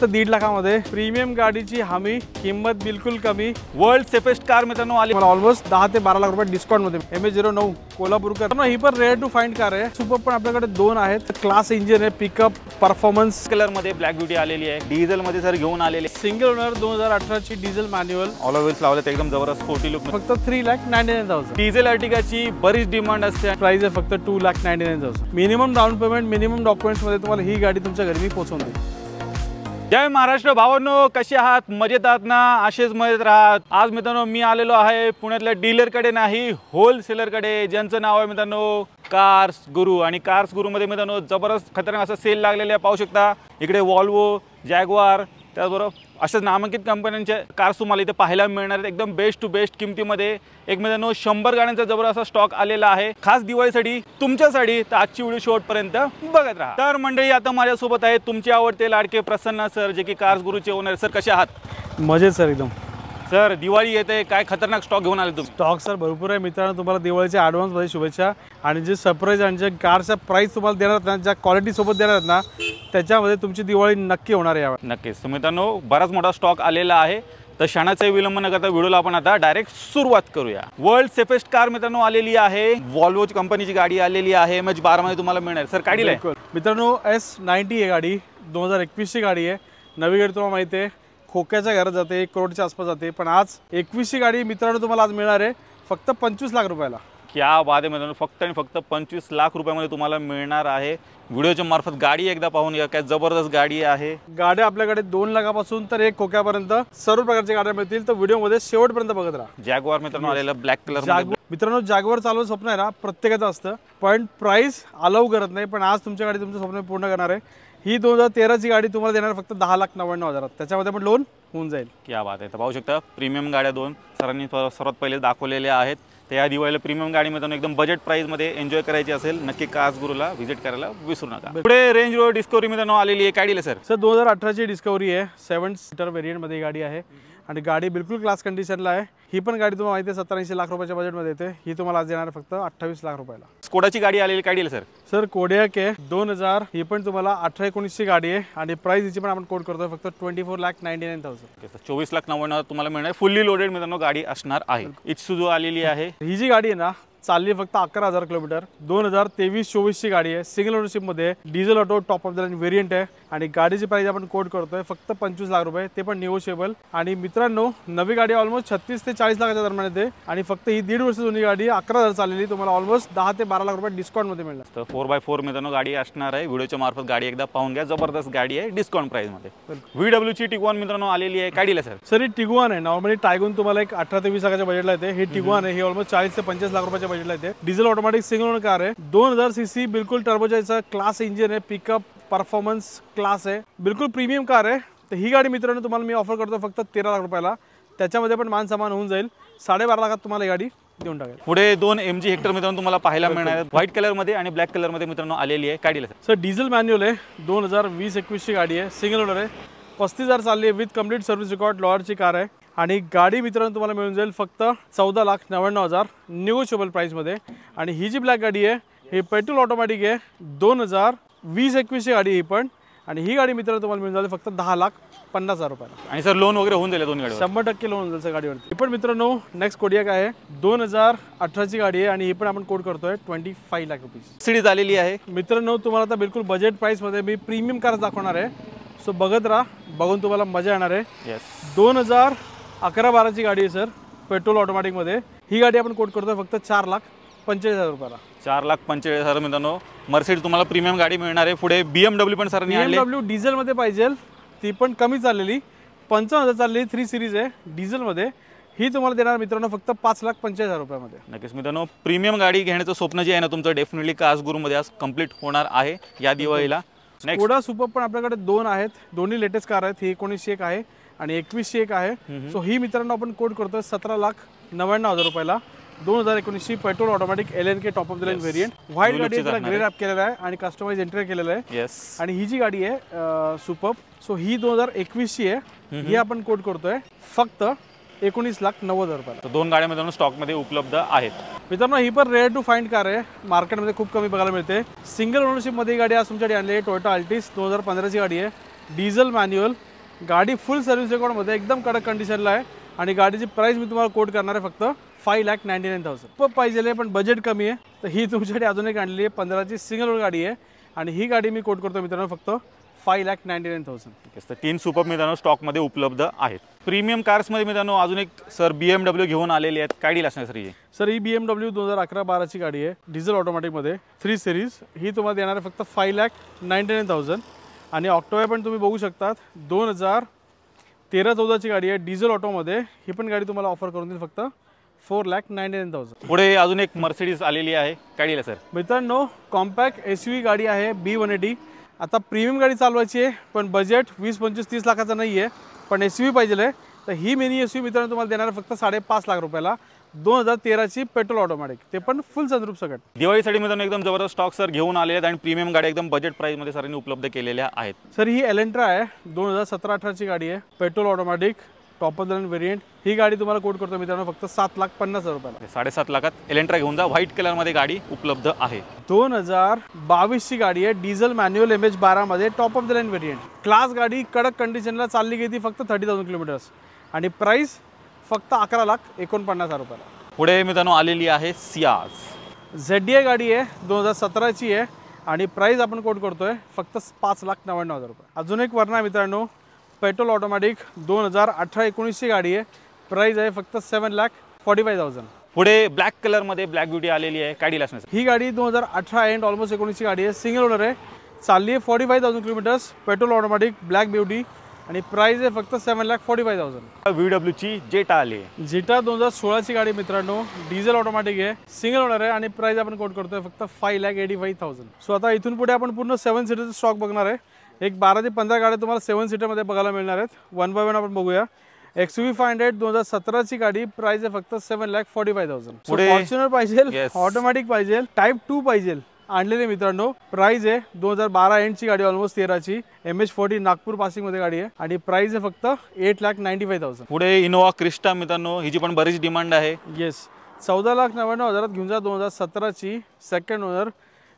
फक्त 1.5 लाखामध्ये प्रीमियम गाडीची हमी, किंमत बिलकुल कमी, वर्ल्ड सेफेस्ट कार मित्रांनो आली मला ऑलमोस्ट 10 ते 12 लाख रुपये डिस्काउंट मध्ये MA09 कोल्हापूरकर। ही पण रेअर टू फाइंड कार आहे। सुपर पण आपल्याकडे 2 आहेत। क्लास इंजिन आहे, पिकअप परफॉर्मन्स कलर मध्ये ब्लॅक ब्युटी आलेली आहे, डिझेल मध्ये सर घेऊन आलेले, सिंगल ओनर 2018 ची डिझेल मॅन्युअल, ऑल व्हील्स लावले एकदम जबरदस्त स्पोर्टी लुक, फक्त 3,99,000। डिझेल अर्टिगाची बरीच डिमांड असते, प्राइस आहे फक्त 2,99,000। Minimum down payment, minimum documents मध्ये तुम्हाला ही गाडी तुमच्या घरी मी पोहोचवून देईन। जय महाराष्ट्र भावांनो, कसे आहात? मजेत आहात ना? असेच मजेत राहत। आज मित्रांनो मी आलेलो आहे पुण्यातल्या डीलरकडे नाही, होलसेलरकडे, ज्यांचं नाव आहे मित्रांनो कार्स गुरु। आणि कार्स गुरु मध्ये मित्रांनो जबरदस्त खतरनाक असं सेल लागलेले आहे, पाहू शकता। इकडे वॉल्वो, जॅग्वार, त्याचबरोबर अशाच नामांकित कंपन्यांचे कार्स तुम्हाला इथे पाहायला मिळणार आहेत, एकदम बेस्ट टू बेस्ट किमतीमध्ये। एक मित्रांनो 100 गाड्यांचा जबरदस्त स्टॉक आलेला आहे, खास दिवाळीसाठी तुमच्यासाठी। तर आजची व्हिडिओ शेवटपर्यंत बघत राहा। तर मंडळी आता माझ्यासोबत आहे तुमचे आवडते लाडके प्रसन्न सर, जे की कार्स गुरुचे ओनर। सर कसे आहात? मजेत सर, एकदम। सर दिवाळी येते, काय खतरनाक स्टॉक घेऊन आले तुम्ही? स्टॉक सर भरपूर आहे मित्रांनो। तुम्हाला दिवाळीच्या ॲडव्हान्स मध्ये शुभेच्छा। आणि जे सरप्राईज आणि जे कारच्या प्राइस तुम्हाला देणार आहेत ना, ज्या क्वालिटी सोबत देणार आहेत ना, त्याच्यामध्ये तुमची दिवाळी नक्की होणार आहे यावेळी। नक्कीच। तर मित्रांनो बराच मोठा स्टॉक आलेला आहे, तर क्षणाचाही विलंब न करता व्हिडिओला आपण आता डायरेक्ट सुरुवात करूया। वर्ल्ड सेफेस्ट कार मित्रांनो आलेली आहे, वॉल्वो कंपनीची गाडी आलेली आहे, MH12 मध्ये तुम्हाला मिळणार। सर काय दिलंय? मित्रांनो S90 ही गाडी 2021 ची गाडी आहे। नवी गाडी तुम्हाला माहिती आहे खोक्याच्या घरात जाते, 1 करोडच्या आसपास जाते, पण आज 21ची गाडी मित्रांनो तुम्हाला आज मिळणार आहे फक्त 25 लाख रुपयाला। क्या बात आहे मित्रांनो, फक्त आणि फक्त 25 लाख रुपयामध्ये तुम्हाला मिळणार आहे। व्हिडिओच्या मार्फत गाडी एकदा पाहून घ्या, काय जबरदस्त गाडी आहे। गाड्या आपल्याकडे 2 लाखापासून तर 1 खोक्यापर्यंत सर्व प्रकारच्या गाड्या मिळतील, तर व्हिडिओमध्ये शेवटपर्यंत बघत राहा। जॅग्वार मित्रांनो आलेला ब्लॅक कलर। मित्रांनो जॅग्वार चालवण्याचं स्वप्न आहे ना प्रत्येकाचं असतं, पण प्राइस अलाउ करत नाही, पण आज तुमच्या गाडी तुमचं स्वप्न पूर्ण करणार आहे। ही 2013ची गाडी तुम्हाला देणार फक्त 10,99,000, त्याच्यामध्ये पण लोन होऊन जाईल। क्या बात आहे। तर पाहू शकता प्रीमियम गाड्या 2 सरांनी सर्वात पहिले दाखवलेल्या आहेत। तर या दिवाळीला प्रीमियम गाडी मित्रांनो एकदम बजेट प्राइस मध्ये एन्जॉय करायची असेल, नक्की कार्स गुरुला व्हिजिट करायला विसरू नका। पुढे रेंज रोवर डिस्कवरी मित्रांनो आलेली आहे, काय दिलं सर? सर 2018ची डिस्कवरी आहे, 7 सीटर व्हेरियंट मध्ये गाडी आहे आणि गाडी बिलकुल क्लास कंडिशनला आहे। ही पण गाडी तुम्हाला माहिती आहे 70-80 लाख रुपयाच्या बजेटमध्ये येते। ही तुम्हाला आज देणार फक्त 28 लाख रुपयाला। स्कोडाची गाडी आलेली, काय दिलं सर? सर कोडियाक आहे 2000, ही पण तुम्हाला 18-19ची गाडी आहे आणि प्राइस हिची पण आपण कोट करतोय फक्त 24,99,000। 24,99,000 तुम्हाला मिळणार, फुल्ली लोडेड मित्रांनो गाडी असणार आहे। इत्सुझू आलेली आहे। ही जी गाडी आहे ना चालली फक्त 11,000 किलोमीटर, 2023-24ची गाडी आहे, सिंगल ओनरशिप मध्ये, diesel auto top of the line variant आहे आणि गाडीची प्राइस आपण कोट करतोय फक्त 25 लाख रुपये, ते पण निगोशिएबल। आणि मित्रांनो नवी गाडी ऑलमोस्ट 36 ते 40 लाखाच्या दरम्यान येते आणि फक्त ही 1.5 वर्ष जुनी गाडी 11,000 चाललेली, तुम्हाला ऑलमोस्ट 10 ते 12 लाख रुपये डिस्काउंट मध्ये मिळणार। तर 4x4 मित्रांनो गाडी असणार आहे। व्हिडिओच्या मार्फत गाडी एकदा पाहून घ्या, जबरदस्त गाडी आहे डिस्काउंट प्राइस मध्ये। VW ची टिगुआन मित्रांनो आलेली आहे, काय दिलं सर? सर ही टिगुआन आहे, नॉर्मली टायगून तुम्हाला एक 18 ते 20 लाखाच्या बजेटला येते, ही टिगुआन आहे, ही ऑलमोस्ट 40 ते 25 लाख रुपयाच्या बजेटला येते। Diesel automatic single owner car आहे, 2000 सीसी, बिलकुल टर्बोचार्जर, क्लास इंजिन आहे, पिकअप परफॉर्मन्स क्लास आहे, बिलकुल प्रीमियम कार आहे। तर ही गाडी मित्रांनो तुम्हाला मी ऑफर करतो फक्त 13 लाख रुपयाला, त्याच्यामध्ये पण मान सामान होऊन जाईल, 12.5 लाखात तुम्हाला ही गाडी देऊन टाकेल। पुढे 2 MG हेक्टर मित्रांनो तुम्हाला पाहायला मिळणार आहे, व्हाईट कलर मध्ये आणि ब्लॅक कलर मध्ये मित्रांनो आलेली आहे, काय दिलं सर? सर डिझेल मॅन्युअल आहे, 2020-21ची गाडी आहे, सिंगल ओनर आहे, 35,000 चालली आहे, विथ कम्प्लीट सर्व्हिस रेकॉर्ड, लॉयरची कार आहे आणि गाडी मित्रांनो तुम्हाला मिळून जाईल फक्त 14,99,000 निगोशिएबल प्राइस मध्ये। आणि ही जी ब्लॅक गाडी आहे ही पेट्रोल ऑटोमॅटिक आहे, 2020-21ची गाडी ही पण, आणि ही गाडी मित्रांनो तुम्हाला मिळून जाईल फक्त 10,50,000 रुपयाला। आणि सर लोन वगैरे होऊन जाईल दोन्ही गाडीवर? 100% लोन होऊन जाईल गाडीवरती। ही पण मित्रांनो नेक्स्ट कोडियाक आहे, 2018ची गाडी आहे आणि ही पण आपण कोड करतोय 25 लाख रुपये। सिरीज आलेली आहे मित्रांनो, तुम्हाला आता बिलकुल बजेट प्राइस मध्ये मी प्रीमियम कार्स दाखवणार आहे, सो बघत राहा, बघून तुम्हाला मजा येणार आहे। 2011-12ची गाडी आहे सर, पेट्रोल ऑटोमॅटिक मध्ये, ही गाडी आपण कोट करतोय फक्त 4,45,000 रुपयाला। 4,45,000 मित्रांनो मर्सिडीज तुम्हाला प्रीमियम गाडी मिळणार आहे। पुढे BMW पण सरांनी आणली, BMW डिझेल मध्ये पाहिजे, ती पण कमी चाललेली, 55,000 चाललेली, 3 सिरीज आहे डिझेल मध्ये, ही तुम्हाला देणार मित्रांनो फक्त 5,45,000 रुपयामध्ये। नक्कीच मित्रांनो, प्रीमियम गाडी घेण्याचं स्वप्न जे आहे ना तुमचं, डेफिनेटली कार्स गुरुमध्ये आज कंप्लीट होणार आहे या दिवाळीला। स्कोडा सुपर पण आपल्याकडे 2 आहेत, दोन्ही लेटेस्ट कार आहेत, ही 19ची एक आहे आणि 21ची एक आहे। सो ही मित्रांनो आपण कोट करतोय 17,99,000 रुपयाला, 2019ची petrol automatic LNK top of the line variant, white गाडी त्याला ग्रे रॅप केलेला आहे आणि कस्टमाइज इंटेरियर केलेलं आहे। आणि ही जी गाडी आहे सुपर, सो ही 2021ची आहे, ही आपण कोट करतोय फक्त 19,90,000 रुपयाला। तर 2 गाड्या मित्रांनो स्टॉक मध्ये उपलब्ध आहेत। मित्रांनो ही पण रेअर टू फाइंड कार आहे, मार्केटमध्ये खूप कमी बघायला मिळते। सिंगल ओनरशिप मध्ये गाडी आज तुमच्याकडे आणली आहे, टोयोटा अल्टिस 2015ची गाडी आहे, डिझेल मॅन्युअल, गाडी फुल सर्व्हिस रेकॉर्डमध्ये एकदम कडक कंडिशनला आहे आणि गाडीची प्राइस मी तुम्हाला कोट करणार आहे फक्त 5,99,000. खूप पाहिजे आहे पण बजेट कमी आहे, तर ही तुमच्यासाठी अजून एक आणलेली आहे 15ची सिंगल ओनर गाडी आहे आणि ही गाडी मी कोट करतो मित्रांनो फक्त 5,99,000. तर 3 सुपर मित्रांनो स्टॉकमध्ये उपलब्ध आहेत. प्रीमियम कार्समध्ये मित्रांनो अजून एक सर BMW घेऊन आलेली आहेत. काय डील असणार सर ही? सर ही BMW 2011-12ची गाडी आहे, डिझेल ऑटोमॅटिकमध्ये 3 सिरीज. ही तुम्हाला देणार आहे फक्त 5,99,000 आणि ऑक्टोवा पण तुम्ही बघू शकतात 2013-14ची गाडी आहे डिझेल ऑटोमध्ये. ही पण गाडी तुम्हाला ऑफर करून देईल फक्त 4,99,000. पुढे अजून एक मर्सिडीज आलेली आहे. काय डील सर? मित्रांनो कॉम्पॅक्ट SUV गाडी आहे B180. आता प्रीमियम गाडी चालवायची आहे पण बजेट 20-25-30 लाखाचं नाही आहे, पण SUV पाहिजे आहे, तर ही मिनी SUV मित्रांनो तुम्हाला देणार आहे फक्त 5.5 लाख रुपयाला. 2013ची पेट्रोल ऑटोमॅटिक, ते पण फुल सनरूफ सगळं. दिवाळीसाठी मित्रांनो एकदम जबरदस्त स्टॉक सर घेऊन आले आहेत आणि प्रीमियम गाडी एकदम बजेट प्राइसमध्ये सरांनी उपलब्ध केलेल्या आहेत. सर ही एलेंट्रा आहे 2017-18ची गाडी आहे, petrol automatic top of the line variant. ही गाडी तुम्हाला कोट करतो मित्रांनो फक्त 7,50,000 रुपयाला. 7.5 लाखात एलेंट्रा घेऊन जा. व्हाईट कलरमध्ये गाडी उपलब्ध आहे. 2022ची गाडी आहे डिझेल मॅन्युअल MH12 मध्ये top of the line variant. Class गाडी कडक कंडिशनला चालली गेली फक्त 30,000 किलोमीटर्स आणि प्राइस फक्त 11,49,000 रुपयाला. पुढे मित्रांनो आलेली आहे सियाज. ZDI गाडी आहे 2017ची आहे आणि प्राइस आपण कोट करतोय फक्त 5,99,000 रुपये. अजून एक वरना मित्रांनो पेट्रोल ऑटोमॅटिक 2018-19ची गाडी आहे, प्राइस आहे फक्त 7,45,000. पुढे ब्लॅक कलरमध्ये ब्लॅक ब्युटी आलेली आहे. काय डील असणार? ही गाडी 2018 एंड ऑलमोस्ट 19ची गाडी आहे, सिंगल ओनर आहे, चालली आहे 45,000 kilometres, petrol automatic black beauty आणि प्राइस आहे फक्त 7,45,000. VWची जेटा आली. जेटा 2016ची गाडी मित्रांनो डिझेल ऑटोमॅटिक आहे, सिंगल ओनर आहे आणि प्राइस आपण कोट करतोय फक्त 5,85,000. सो आता इथून पुढे आपण पूर्ण 7 सीटरचा स्टॉक बघणार आहे. एक 12 ते 15 गाड्या तुम्हाला 7 सीटरमध्ये बघायला मिळणार आहेत. वन बाय वन आपण बघूया. XUV 500 2017ची गाडी, प्राइस आहे फक्त 7,45,000. फॉर्च्युनर पाहिजे, ऑटोमॅटिक पाहिजे, टाइप 2 पाहिजे, आणलेले मित्रांनो. प्राइस आहे 2012 एंडची गाडी, ऑलमोस्ट 13ची, MH40 नागपूर पासिंग मध्ये गाडी आहे आणि प्राइस आहे फक्त 8,95,000. पुढे इनोवा क्रिस्टा मित्रांनो, हिची पण बरीच डिमांड आहे. येस 14,99,000 घेऊन जा. 2017ची second owner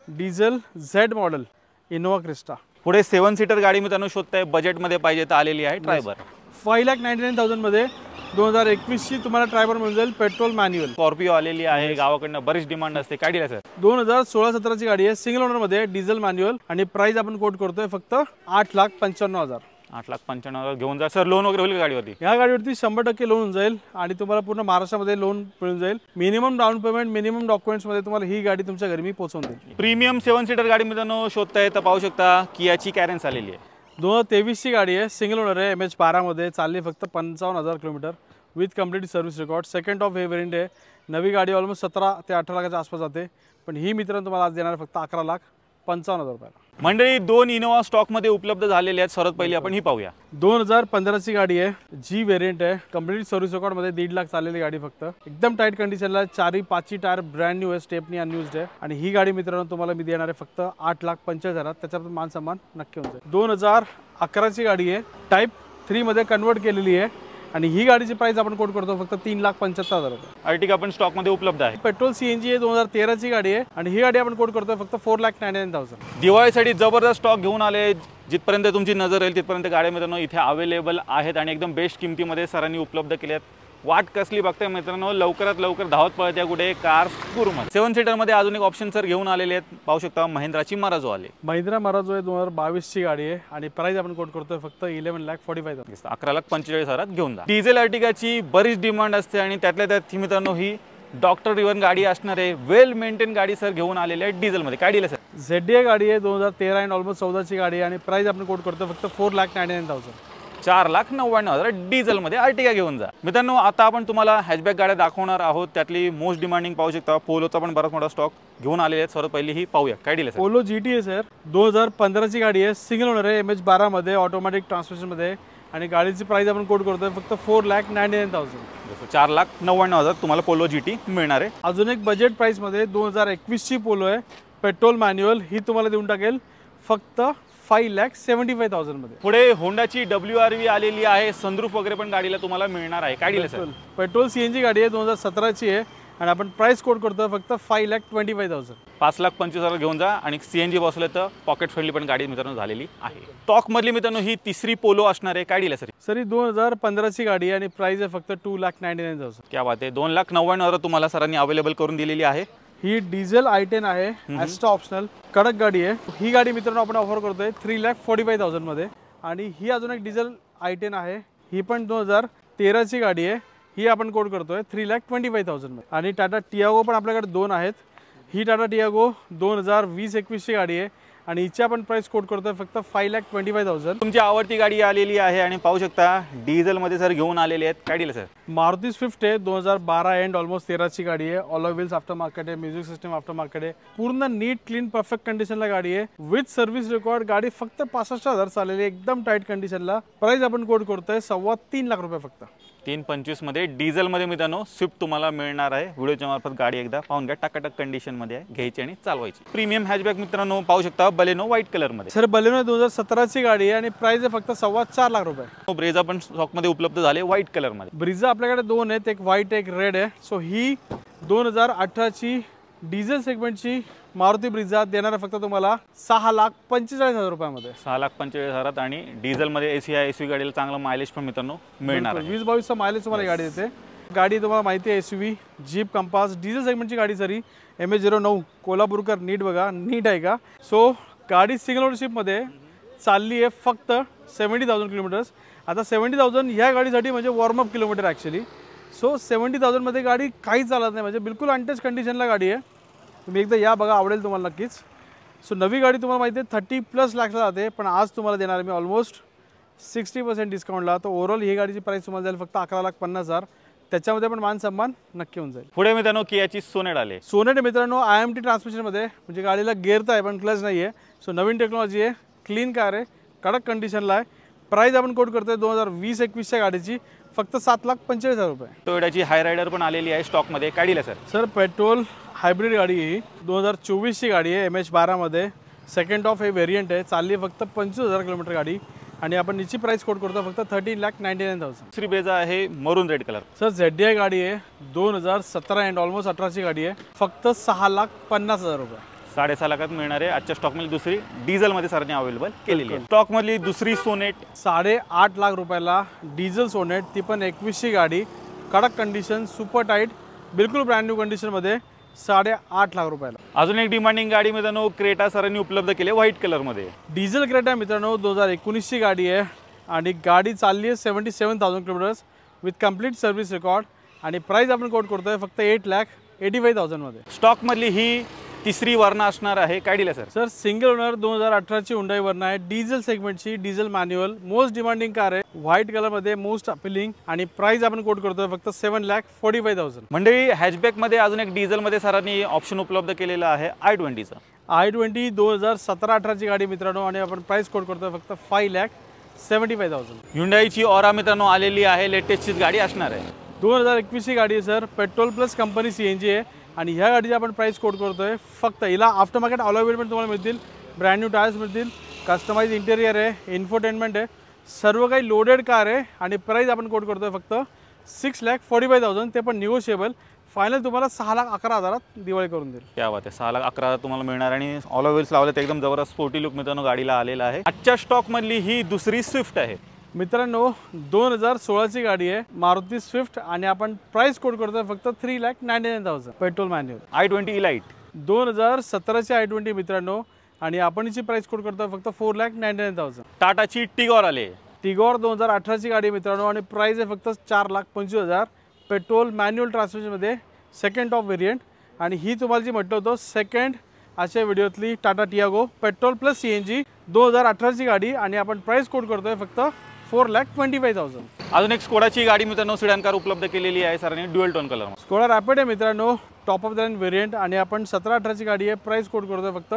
diesel Z model Innova Crysta. पुढे 7 सीटर गाडी मित्रांनो शोधताय, बजेटमध्ये पाहिजे तर आलेली आहे ट्रायबर. 5,99,000 मध्ये 2021ची तुम्हाला ट्रायबर मिळून जाईल, पेट्रोल मॅन्युअल. स्कॉर्पिओ आलेली आहे, गावाकडनं बरीच डिमांड असते. काय डील सर? 2016-17ची गाडी आहे, सिंगल ओनर मध्ये डिझेल मॅन्युअल आणि प्राइस आपण कोट करतोय फक्त 8,95,000. 8,95,000 घेऊन जा. सर लोन वगैरे होईल का गाडीवरती? या गाडीवरती 100% लोन होऊन जाईल आणि तुम्हाला पूर्ण महाराष्ट्रामध्ये लोन मिळून जाईल. Minimum down payment, minimum documents मध्ये तुम्हाला ही गाडी तुमच्या घरी मी पोहोचवून देईल. प्रीमियम 7 सीटर गाडी मित्रांनो शोधताय तर पाहू शकता कियाची कॅरेन्स आलेली आहे. 2023ची गाडी आहे, सिंगल ओनर आहे, MH12 मध्ये, चालली फक्त 55,000 kilometre with complete service record. Second of हे व्हेरियंट आहे. नवी गाडी ऑलमोस्ट 17 ते 18 लाखाच्या आसपास जाते, पण ही मित्रांनो तुम्हाला आज देणार फक्त 11,55,000 रुपयाला. मंडळी 2 इनोवा स्टॉकमध्ये उपलब्ध झालेले आहेत. सर्वात पहिली आपण ही पाहूया. 2015ची गाडी आहे, G व्हेरियंट आहे, कम्प्लीट सर्व्हिस रेकॉर्ड मध्ये, 1.5 लाख चाललेली गाडी, फक्त एकदम टाईट कंडिशनला, 4-5 टायर ब्रँड न्यू आहे, स्टेपनी अनयुज्ड आहे आणि ही गाडी मित्रांनो तुम्हाला मी देणार आहे फक्त 8,45,000. त्याच्यावर मान सन्मान नक्की होऊन जाईल. 2011ची गाडी आहे, टाईप 3 मध्ये कन्वर्ट केलेली आहे आणि ही गाडीची प्राइस आपण कोट करतो फक्त 3,75,000 रुपये. अर्टिगा पण स्टॉक मध्ये उपलब्ध आहे. पेट्रोल CNG आहे, 2013ची गाडी आहे आणि ही गाडी आपण कोट करतोय फक्त 4,99,000. दिवाळीसाठी जबरदस्त स्टॉक घेऊन आले. जिथपर्यंत तुमची नजर येईल तिथपर्यंत गाड्या मित्रांनो इथे अवेलेबल आहेत आणि एकदम बेस्ट किमतीमध्ये सरांनी उपलब्ध केल्या आहेत. वाट कसली बघताय मित्रांनो, लवकरात लवकर धावत पळत या कुठे कार्स गुरुमध्ये. 7 सीटरमध्ये अजून एक ऑप्शन सर घेऊन आलेले आहेत. पाहू शकता महिंद्राची मराजो आले. महिंद्रा मराजो आहे, 2022ची गाडी आहे आणि प्राइस आपण कोट करतोय फक्त 11,45,000. 11,45,000 घेऊन जा. डिझेल अर्टिगाची बरीच डिमांड असते आणि त्यातल्या त्यात मित्रांनो ही डॉक्टर रिव्हन गाडी असणार आहे. वेल मेंटेन गाडी सर घेऊन आलेली आहे डिझेलमध्ये. काय डील आहे सर? ZDI गाडी आहे, 2013 अँड ऑलमोस्ट 14ची गाडी आहे आणि प्राइस आपण कोट करतोय फक्त 4,99,000. 4,99,000 डिझेलमध्ये अर्टिगा घेऊन जा. मित्रांनो आता आपण तुम्हाला हॅचबॅक गाड्या दाखवणार आहोत. त्यातली मोस्ट डिमांडिंग पाहू शकता. पोलोचा पण बराच मोठा स्टॉक घेऊन आलेले आहेत. सर्वात पहिली ही पाहूया. काय डील आहे? पोलो GT आहे सर, 2015ची गाडी आहे, सिंगल ओनर आहे, MH12 मध्ये, ऑटोमॅटिक ट्रान्समिशन मध्ये आणि गाडीची प्राइस आपण कोट करतोय फक्त 4,99,000. 4,99,000 तुम्हाला पोलो GT मिळणार आहे. अजून एक बजेट प्राइस मध्ये 2021ची पोलो आहे, पेट्रोल मॅन्युअल, ही तुम्हाला देऊन टाकेल फक्त 5,75,000 मध्ये. पुढे होंडाची WRV आलेली आहे. सनरूफ वगैरे पण गाडीला तुम्हाला मिळणार आहे. काय डील आहे सर? पेट्रोल CNG गाडी आहे, 2017ची आहे आणि आपण प्राइस कोड करतोय फक्त 5,25,000. 5,25,000 घेऊन जा आणि CNG बसवलं तर पॉकेट फ्रेंडली पण गाडी मित्रांनो झालेली आहे. स्टॉक मधली मित्रांनो ही तिसरी पोलो असणार आहे. काय डील आहे सर ही 2015 ची गाडी आहे आणि प्राइस आहे फक्त 2,99,000. क्या बात आहे. 2,99,000 तुम्हाला सरांनी अवेलेबल करून दिलेली आहे. ही डिझेल i10 आहे, ॲस्ट्रा ऑप्शनल कडक गाडी आहे. ही गाडी मित्रांनो आपण ऑफर करतोय 3,45,000 मध्ये. आणि ही अजून एक डिझेल i10 आहे, ही पण 2013 ची गाडी आहे. ही आपण कोड करतोय 3,25,000 मध्ये. आणि टाटा टियागो पण आपल्याकडे दोन आहेत. ही टाटा टियागो 2020-21 ची गाडी आहे आणि हिची आपण प्राइस कोड करतोय फक्त 5,25,000. तुमची आवडती गाडी आलेली आहे आणि पाहू शकता डिझेल मध्ये सर घेऊन आलेले आहेत. काय डील आहे सर? मारुती स्विफ्ट आहे, 2012 एंड ऑलमोस्ट 13 ची गाडी आहे. ऑल व्हील्स आफ्टर मार्केट आहे, म्युझिक सिस्टम आफ्टर मार्केट आहे. पूर्ण नीट क्लीन परफेक्ट कंडिशनला गाडी आहे विथ सर्व्हिस रेकॉर्ड. गाडी फक्त 65,000 चाललेली, एकदम टाईट कंडिशनला. प्राइस आपण कोड करतोय 3.25 लाख रुपये फक्त. 3.25 मध्ये डिझेल मध्ये मित्रांनो स्विफ्ट तुम्हाला मिळणार आहे. व्हिडिओच्या मार्फत गाडी एकदा पाहून घ्या. टकाटक कंडिशन मध्ये आहे, घ्यायची आणि चालवायची. प्रीमियम हॅचबॅक मित्रांनो पाहू शकता बलेनो व्हाईट कलर मध्ये. सर बलेनो 2017 ची गाडी आहे आणि प्राइस आहे फक्त 4.25 लाख रुपये. ब्रेझा पण स्टॉक मध्ये उपलब्ध झाले व्हाईट कलर मध्ये. ब्रिझा आपल्याकडे दोन आहेत, एक व्हाईट एक रेड आहे. सो ही 2018 ची डिझेल सेगमेंटची मारुती ब्रिझा देणार फक्त तुम्हाला 6,45,000 रुपयामध्ये. 6,45,000 आणि डिझेल मध्ये एसी गाडीला चांगला मायलेज पण मित्रांनो मिळणार आहे. 20-22चा मायलेज तुम्हाला गाडी देते. गाडी तुम्हाला माहिती आहे एसयूव्ही जीप कंपास डिझेल सेगमेंटची गाडी. सरी MH09 कोल्हापूरकर नीट बघा, नीट आहे का? सो गाडी सिंगल ओनरशिपमध्ये चालली आहे फक्त 70,000 किलोमीटर्स. आता 70,000 ह्या गाडीसाठी म्हणजे वॉर्मअप किलोमीटर ॲक्च्युली. सो 70,000 मध्ये गाडी काहीच चालत नाही, म्हणजे बिलकुल अनटच कंडिशनला गाडी आहे. तुम्ही एकदा या बघा, आवडेल तुम्हाला नक्कीच. सो नवी गाडी तुम्हाला माहिती आहे 30+ लाखला जाते, पण आज तुम्हाला देणार आहे मी ऑलमोस्ट 60% डिस्काउंटला. तर ओव्हरऑल ही गाडीची प्राइस तुम्हाला जाईल फक्त 11,50,000. त्याच्यामध्ये पण मान सन्मान नक्की होऊन जाईल. पुढे मित्रांनो कियाची सोनेट आले. सोनेट मित्रांनो IMT ट्रान्समिशनमध्ये, म्हणजे गाडीला गिअर तर आहे पण क्लच नाही आहे. सो नवीन टेक्नॉलॉजी आहे, क्लीन कार आहे, कडक कंडिशनला आहे. प्राइस आपण कोड करतोय 2020-21च्या गाडीची फक्त 7,45,000 रुपये. टोयोटाची हाय रायडर पण आलेली आहे स्टॉक मध्ये. काय डील आहे सर? सर पेट्रोल हायब्रिड गाडी ही 2024ची गाडी आहे, MH12 मध्ये. सेकंड ऑफ हे व्हेरियंट आहे, चालली फक्त 25,000 किलोमीटर गाडी. आणि आपण हिची प्राइस कोड करतो फक्त 13,99,000. दुसरी ब्रेझा आहे मरून रेड कलर. सर ZDI गाडी आहे, 2017 एंड ऑलमोस्ट 18ची गाडी आहे. फक्त 6,50,000 रुपये. 6.5 लाखात मिळणार आहे. आजच्या स्टॉक मध्ये दुसरी डिझेल मध्ये सरांनी अवेलेबल केलेली आहे. स्टॉक मधली दुसरी सोनेट 8.5 लाख रुपयाला डिझेल सोनेट, ती पण 21ची गाडी. कडक कंडिशन, सुपर टाईट, बिलकुल ब्रँड न्यू कंडिशनमध्ये 8.5 लाख रुपयाला. अजून एक डिमांडिंग गाडी मित्रांनो क्रेटा सरांनी उपलब्ध केली व्हाईट कलर मध्ये. डिझेल क्रेटा मित्रांनो 2019ची गाडी आहे आणि गाडी चालली आहे 77,000 kilometres with complete service record. आणि प्राइस आपण कोड करतोय फक्त 8,85,000 मध्ये. स्टॉक मधली ही तिसरी वर्णा असणार आहे. काय डील आहे सर? सर सिंगल ओनर 2018ची हुंडाई वर्णा आहे, डिझेल सेगमेंटची, diesel manual, most demanding car आहे, व्हाईट कलर मध्ये, मोस्ट अपिलिंग. आणि प्राइस आपण कोड करतोय फक्त 7,45,000. मंडळी हॅचबॅक मध्ये अजून एक डिझेल मध्ये सरांनी ऑप्शन उपलब्ध केलेला आहे i20चा. i20 2017-18ची गाडी मित्रांनो आणि आपण प्राइस कोड करतोय फक्त 5,75,000. ह्युंडाईची ऑरा मित्रांनो आलेली आहे, लेटेस्टची गाडी असणार आहे. 2021ची गाडी आहे sir, petrol plus company CNG आहे. आणि ह्या गाडीची आपण प्राइस कोड करतोय फक्त, हिला आफ्टर मार्केट अलॉय व्हील पण तुम्हाला मिळतील, ब्रँड न्यू टायर्स मिळतील, कस्टमाइज इंटेरियर आहे, इन्फोटेनमेंट आहे, सर्व काही लोडेड कार आहे. आणि प्राइस आपण कोड करतोय फक्त 6,45,000, ते पण निगोशिएबल. फायनल तुम्हाला 6,11,000 दिवाळी करून देईल. क्या बात आहे. 6,11,000 तुम्हाला मिळणार आणि ऑल व्हील्स लावले तर एकदम जबरदस्त स्पोर्टी लुक मित्रांनो गाडीला आलेला आहे. आजच्या स्टॉक मधली ही दुसरी स्विफ्ट आहे मित्रांनो. 2016ची गाडी आहे, मारुती स्विफ्ट. आणि आपण प्राइस कोड करतोय फक्त 3,99,000. Petrol manual i20 elite 2017ची i20 मित्रांनो. आणि आपण हिची प्राइस कोड करतोय फक्त 4,99,000. टाटाची टिगॉर आले. टिगॉर 2018ची गाडी मित्रांनो आणि प्राइस आहे फक्त 4,25,000. पेट्रोल मॅन्युअल ट्रान्समिशनमध्ये, सेकंड ऑफ व्हेरियंट. आणि ही तुम्हाला जी म्हटलं होतं सेकंड अशा व्हिडिओतली Tata Tiago petrol plus CNG 2018ची गाडी. आणि आपण प्राइस कोड करतोय फक्त 4,25,000. अजून एक स्कोडाची गाडी मित्रांनो सिडान कार उपलब्ध केलेली आहे सरांनी, dual tone colour. Skoda rapid आहे मित्रांनो, top of the line variant. आणि आपण 17-18ची गाडी आहे, प्राइस कोड करतोय फक्त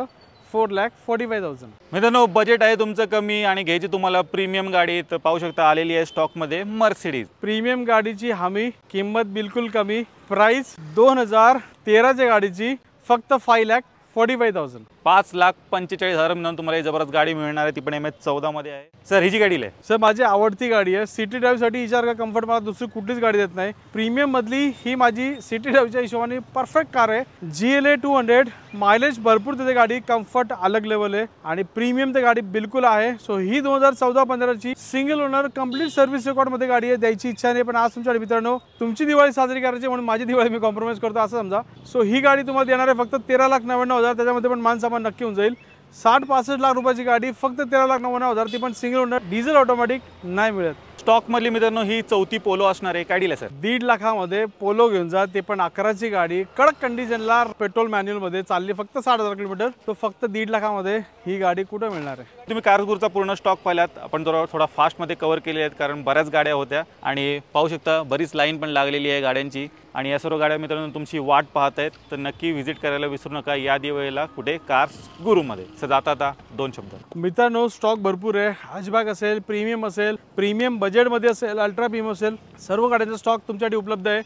4,45,000. मित्रांनो बजेट आहे तुमचं कमी आणि घ्यायची तुम्हाला प्रीमियम गाडी, तर पाहू शकता आलेली आहे स्टॉक मध्ये मर्सिडीज. प्रीमियम गाडीची हमी, किंमत बिलकुल कमी. प्राइस 2013च्या गाडीची फक्त 5,45,000. 5,45,000 मिळून तुम्हाला ही जबरदस्त गाडी मिळणार आहे, ती पण MH14 मध्ये आहे. सर ही जी गाडी आहे सर माझी आवडती गाडी आहे. सिटी ड्राईव्हसाठी हिच्यासारखा कम्फर्ट मला दुसरी कुठलीच गाडी देत नाही. प्रीमियम मधली ही माझी सिटी ड्राईव्हच्या हिशोबाने परफेक्ट कार आहे. GLA 200 मायलेज भरपूर देते गाडी, कम्फर्ट अलग लेवल आहे आणि प्रीमियम ते गाडी बिलकुल आहे. सो ही 2014-15 ची single owner complete service record मध्ये गाडी आहे. द्यायची इच्छा नाही, पण आज तुमच्या मित्रांनो तुमची दिवाळी साजरी करायची म्हणून माझी दिवाळी मी कॉम्प्रोमाइज करतो असं समजा. सो ही गाडी तुम्हाला देणार आहे फक्त 13,99,000. त्याच्यामध्ये पण मान सामान नक्की होऊन जाईल. 60-65 लाख रुपयाची गाडी फक्त 13,99,000, ती पण सिंगल ओनर डिझेल ऑटोमॅटिक नाही मिळत. स्टॉक मधली मित्रांनो ही 4थी पोलो असणार आहे. काय डील आहे सर? 1.5 लाखामध्ये पोलो घेऊन जा, ते पण 11ची गाडी, कडक कंडिशनला, पेट्रोल मॅन्युअल मध्ये, चालली फक्त 60,000 किलोमीटर. तो फक्त 1.5 लाखामध्ये ही गाडी कुठं मिळणार आहे? तुम्ही कारगुरूचा पूर्ण स्टॉक पाहिलात. आपण थोडा फास्टमध्ये कव्हर केले आहेत कारण बऱ्याच गाड्या होत्या आणि पाहू शकता बरीच लाईन पण लागलेली आहे गाड्यांची. आणि या सर्व गाड्या मित्रांनो तुमची वाट पाहत आहेत, तर नक्की व्हिजिट करायला विसरू नका या दिवाळीला कुठे कार्स गुरुमध्ये. सर जाता 2 शब्द मित्रांनो स्टॉक भरपूर आहे. हॅचबॅक असेल, प्रीमियम असेल, प्रीमियम बजेटमध्ये असेल, अल्ट्रा प्रीमियम असेल, सर्व गाड्यांचा स्टॉक तुमच्यासाठी उपलब्ध आहे.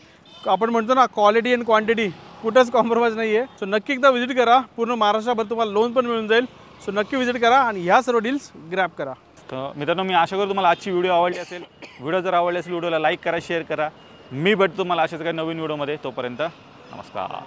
आपण म्हणतो ना क्वालिटी अँड क्वांटिटी, कुठंच कॉम्प्रोमाइज नाही आहे. सो नक्की एकदा व्हिजिट करा. पूर्ण महाराष्ट्राभर तुम्हाला लोन पण मिळून जाईल. सो नक्की व्हिजिट करा आणि ह्या सर्व डील्स ग्रॅब करा. तर मित्रांनो मी आशा करतो तुम्हाला आजची व्हिडिओ आवडली असेल. व्हिडिओ जर आवडली असेल व्हिडिओला लाईक करा, शेअर करा. मी भेटतो तुम्हाला अशाच काही नवीन व्हिडिओमध्ये. तोपर्यंत नमस्कार.